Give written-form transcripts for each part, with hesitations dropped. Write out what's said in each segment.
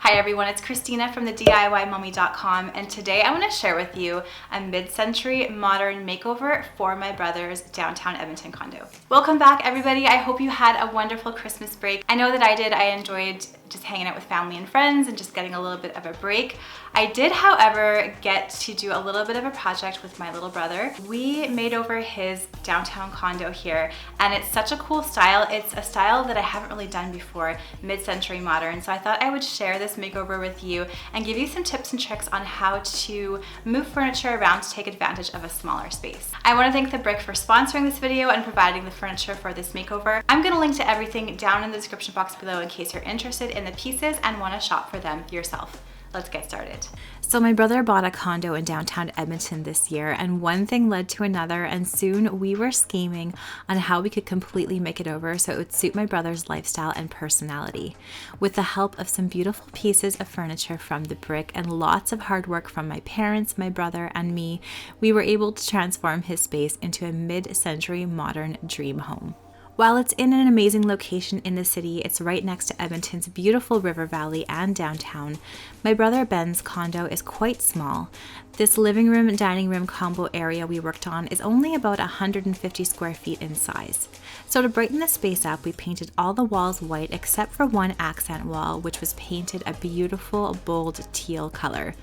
Hi everyone, it's Christina from the DIYMommy.com, and today I want to share with you a mid-century modern makeover for my brother's downtown Edmonton condo. Welcome back everybody. I hope you had a wonderful Christmas break. I know that I did. I enjoyed just hanging out with family and friends and just getting a little bit of a break. I did, however, get to do a little bit of a project with my little brother. We made over his downtown condo here, and it's such a cool style. It's a style that I haven't really done before, mid-century modern, so I thought I would share this makeover with you and give you some tips and tricks on how to move furniture around to take advantage of a smaller space. I want to thank The Brick for sponsoring this video and providing the furniture for this makeover. I'm going to link to everything down in the description box below in case you're interested in the pieces and want to shop for them yourself. Let's get started. So my brother bought a condo in downtown Edmonton this year, and one thing led to another, and soon we were scheming on how we could completely make it over so it would suit my brother's lifestyle and personality. With the help of some beautiful pieces of furniture from The Brick and lots of hard work from my parents, my brother, and me, we were able to transform his space into a mid-century modern dream home. While it's in an amazing location in the city, it's right next to Edmonton's beautiful river valley and downtown. My brother Ben's condo is quite small. This living room and dining room combo area we worked on is only about 150 square feet in size. So to brighten the space up, we painted all the walls white except for one accent wall, which was painted a beautiful, bold teal color.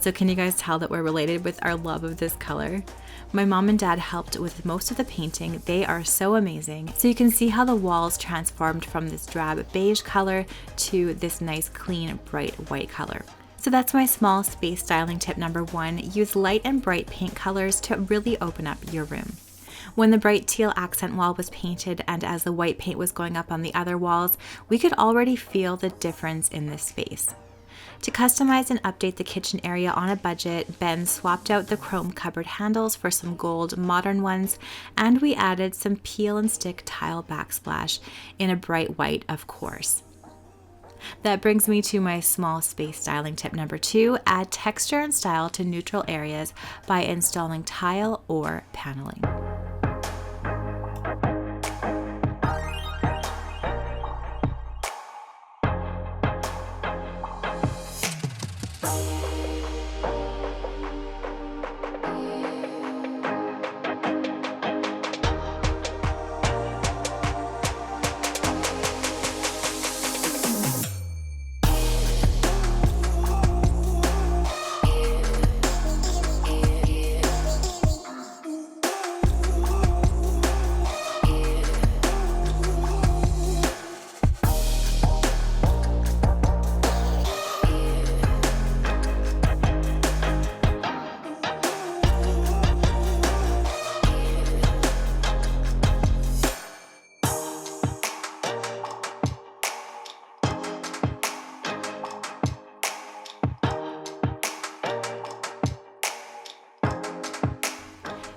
So can you guys tell that we're related with our love of this color? My mom and dad helped with most of the painting. They are so amazing. So you can see how the walls transformed from this drab beige color to this nice, clean, bright white color. So that's my small space styling tip number one. Use light and bright paint colors to really open up your room. When the bright teal accent wall was painted and as the white paint was going up on the other walls, we could already feel the difference in this space. To customize and update the kitchen area on a budget, Ben swapped out the chrome cupboard handles for some gold modern ones, and we added some peel and stick tile backsplash in a bright white, of course. That brings me to my small space styling tip number two. Add texture and style to neutral areas by installing tile or paneling.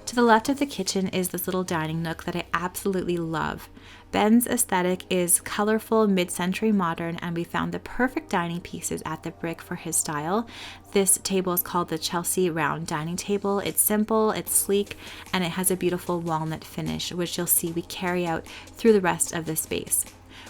To the left of the kitchen is this little dining nook that I absolutely love. Ben's aesthetic is colorful, mid-century modern, and we found the perfect dining pieces at The Brick for his style. This table is called the Chelsea Round Dining Table. It's simple, it's sleek, and it has a beautiful walnut finish, which you'll see we carry out through the rest of the space.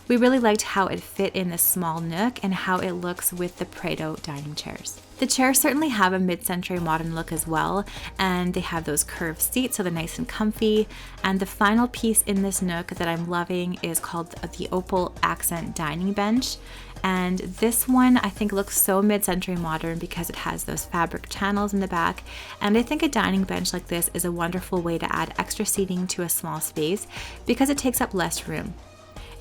We really liked how it fit in this small nook and how it looks with the Prado dining chairs. The chairs certainly have a mid-century modern look as well, and they have those curved seats so they're nice and comfy. And the final piece in this nook that I'm loving is called the Opal Accent Dining Bench. And this one I think looks so mid-century modern because it has those fabric channels in the back. And I think a dining bench like this is a wonderful way to add extra seating to a small space because it takes up less room.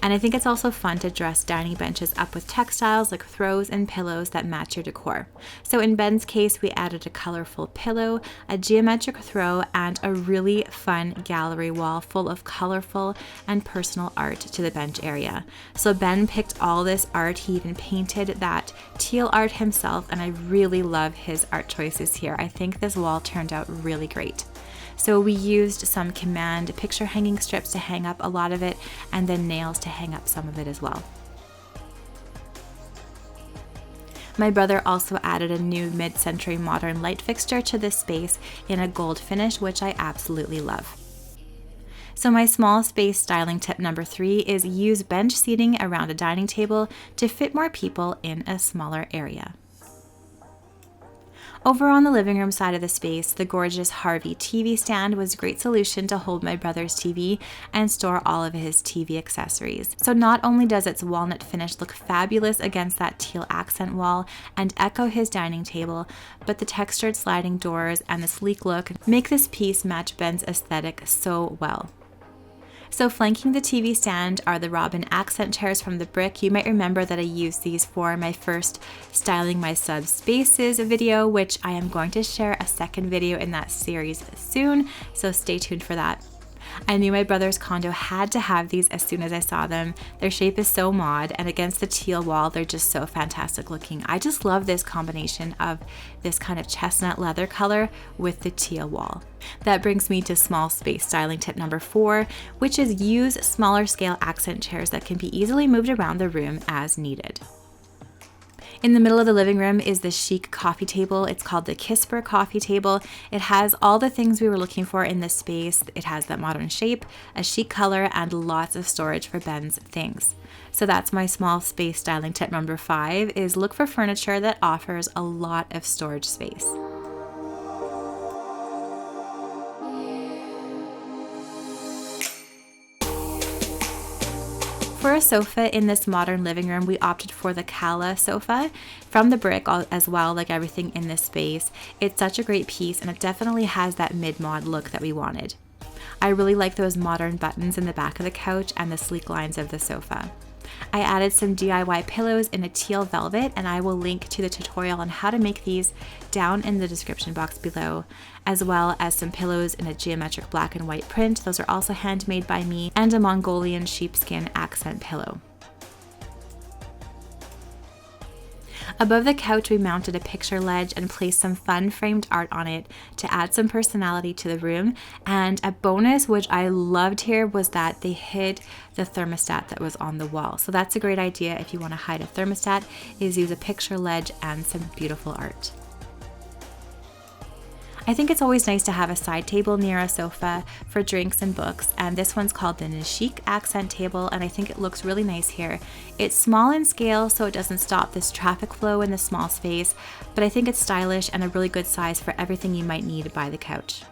And I think it's also fun to dress dining benches up with textiles like throws and pillows that match your decor. So in Ben's case, we added a colorful pillow, a geometric throw, and a really fun gallery wall full of colorful and personal art to the bench area. So Ben picked all this art. He even painted that teal art himself, and I really love his art choices here. I think this wall turned out really great. So we used some Command picture hanging strips to hang up a lot of it, and then nails to hang up some of it as well. My brother also added a new mid-century modern light fixture to this space in a gold finish, which I absolutely love. So my small space styling tip number 3 is use bench seating around a dining table to fit more people in a smaller area. Over on the living room side of the space, the gorgeous Harvey TV stand was a great solution to hold my brother's TV and store all of his TV accessories. So not only does its walnut finish look fabulous against that teal accent wall and echo his dining table, but the textured sliding doors and the sleek look make this piece match Ben's aesthetic so well. So flanking the TV stand are the Robin accent chairs from the Brick. You might remember that I used these for my first Styling My Sub Spaces video, which I am going to share a second video in that series soon, so stay tuned for that. I knew my brother's condo had to have these as soon as I saw them. Their shape is so mod, and against the teal wall, they're just so fantastic looking. I just love this combination of this kind of chestnut leather color with the teal wall. That brings me to small space styling tip number 4, which is use smaller scale accent chairs that can be easily moved around the room as needed. In the middle of the living room is the chic coffee table. It's called the Kisper coffee table. It has all the things we were looking for in this space. It has that modern shape, a chic color, and lots of storage for Ben's things. So that's my small space styling tip number 5, is look for furniture that offers a lot of storage space. For a sofa in this modern living room, we opted for the Kala sofa from the Brick as well, like everything in this space. It's such a great piece, and it definitely has that mid-mod look that we wanted. I really like those modern buttons in the back of the couch and the sleek lines of the sofa. I added some DIY pillows in a teal velvet, and I will link to the tutorial on how to make these down in the description box below, as well as some pillows in a geometric black and white print. Those are also handmade by me, and a Mongolian sheepskin accent pillow. Above the couch, we mounted a picture ledge and placed some fun framed art on it to add some personality to the room. And a bonus, which I loved here, was that they hid the thermostat that was on the wall. So that's a great idea if you want to hide a thermostat, is use a picture ledge and some beautiful art. I think it's always nice to have a side table near a sofa for drinks and books, and this one's called the Nishik accent table, and I think it looks really nice here. It's small in scale, so it doesn't stop this traffic flow in the small space, but I think it's stylish and a really good size for everything you might need by the couch.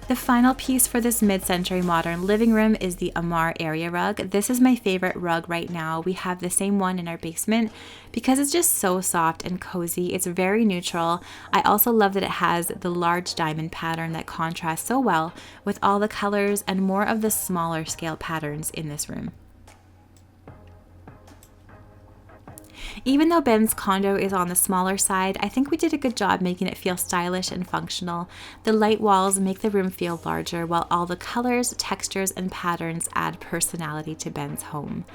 The final piece for this mid-century modern living room is the Amar area rug. This is my favorite rug right now. We have the same one in our basement because it's just so soft and cozy. It's very neutral. I also love that it has the large diamond pattern that contrasts so well with all the colors and more of the smaller scale patterns in this room. Even though Ben's condo is on the smaller side, I think we did a good job making it feel stylish and functional. The light walls make the room feel larger, while all the colors, textures, and patterns add personality to Ben's home.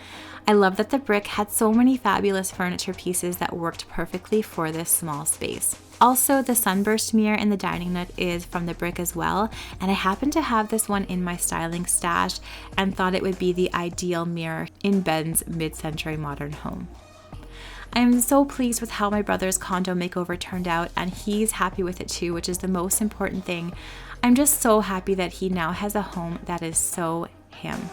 I love that the Brick had so many fabulous furniture pieces that worked perfectly for this small space. Also, the sunburst mirror in the dining nook is from the Brick as well, and I happen to have this one in my styling stash and thought it would be the ideal mirror in Ben's mid-century modern home. I'm so pleased with how my brother's condo makeover turned out, and he's happy with it too, which is the most important thing. I'm just so happy that he now has a home that is so him.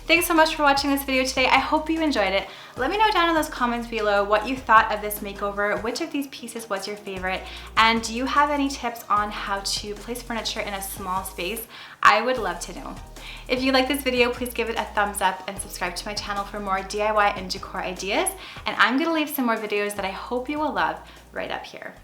Thanks so much for watching this video today. I hope you enjoyed it. Let me know down in those comments below what you thought of this makeover, which of these pieces was your favorite, and do you have any tips on how to place furniture in a small space? I would love to know. If you like this video, please give it a thumbs up and subscribe to my channel for more DIY and decor ideas. And I'm gonna leave some more videos that I hope you will love right up here.